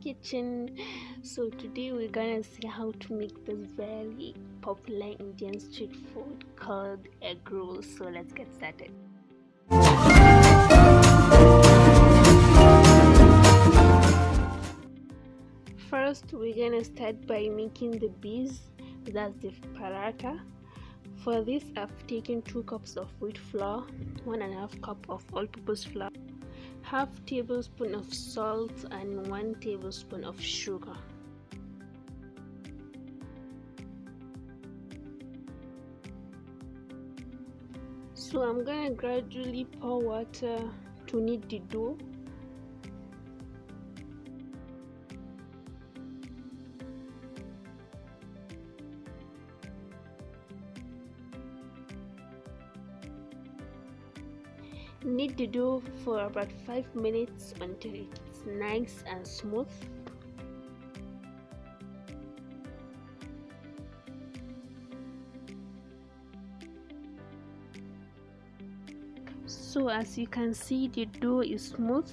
kitchen. So today we're gonna see how to make this very popular Indian street food called egg rolls. So let's get started. First we're gonna start by making the bees, that's the paratha. For this I've taken 2 cups of wheat flour, 1.5 cup of all-purpose flour, half tablespoon of salt and 1 tablespoon of sugar. So I'm gonna gradually pour water to knead the dough. Knead the dough for about 5 minutes until it's nice and smooth. So as you can see, the dough is smooth.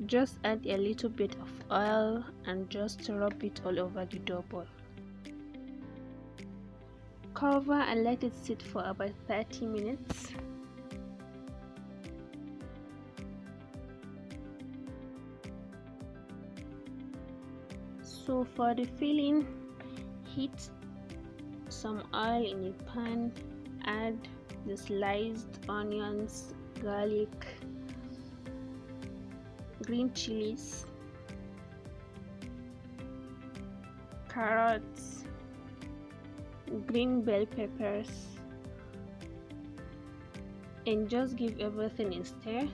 Just add a little bit of oil and just rub it all over the dough ball. Cover and let it sit for about 30 minutes. So for the filling, heat some oil in a pan, add the sliced onions, garlic, green chilies, carrots, green bell peppers, and just give everything a stir.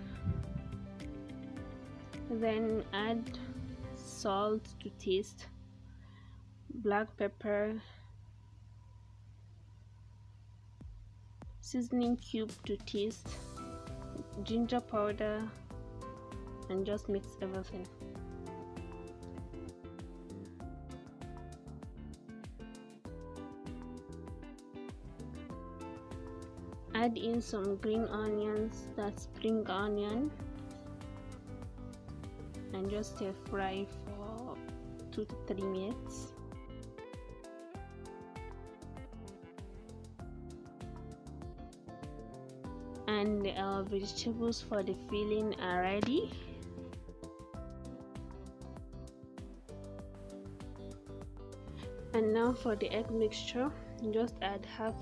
Then add salt to taste, black pepper, seasoning cube to taste, ginger powder, and just mix everything. Add in some green onions, that's spring onion, and just stir fry for 2 to 3 minutes. And our vegetables for the filling are ready. And now for the egg mixture, just add half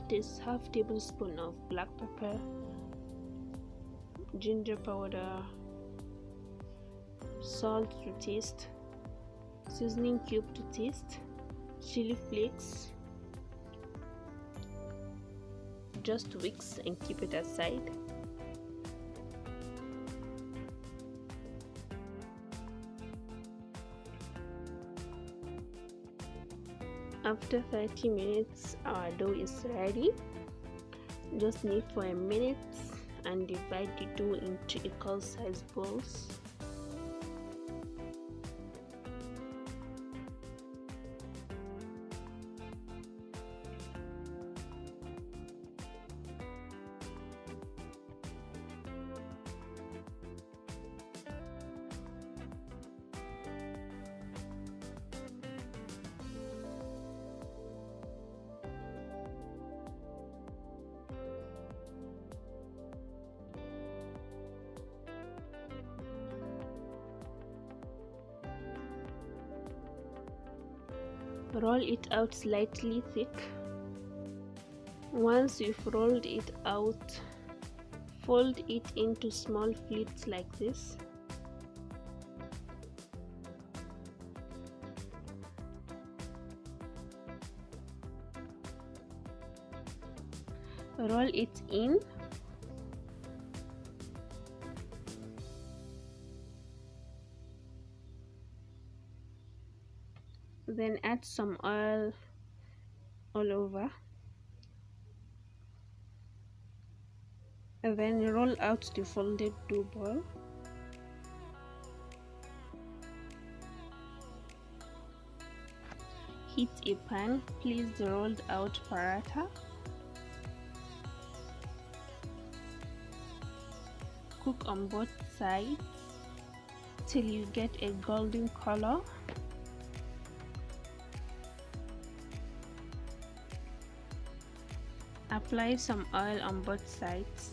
tablespoon of black pepper, ginger powder, salt to taste, seasoning cube to taste, chili flakes. Just mix and keep it aside. After 30 minutes, our dough is ready. Just knead for a minute and divide the dough into equal sized balls. Roll it out slightly thick. Once you've rolled it out, fold it into small flits like this. Roll it in. Then add some oil all over, and then roll out the folded dough ball. Heat a pan, place the rolled out paratha. Cook on both sides till you get a golden color. Apply some oil on both sides.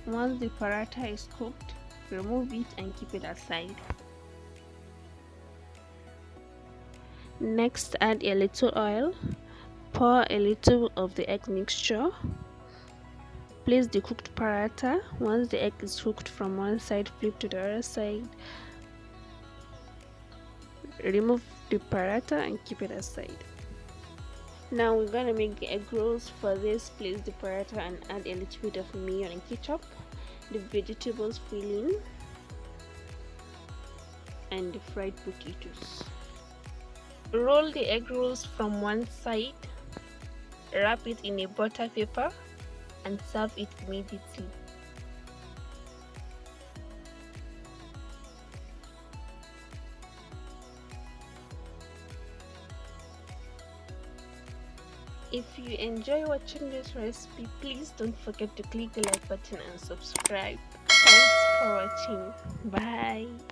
Once the paratha is cooked, remove it and keep it aside. Next, add a little oil. Pour a little of the egg mixture. Place the cooked paratha. Once the egg is cooked from one side, flip to the other side. Remove the paratha and keep it aside. Now we're gonna make the egg rolls. For this, place the paratha and add a little bit of mayo and ketchup, the vegetables filling, and the fried potatoes. Roll the egg rolls from one side, wrap it in a butter paper, and serve it immediately. If you enjoy watching this recipe, please don't forget to click the like button and subscribe. Thanks for watching. Bye.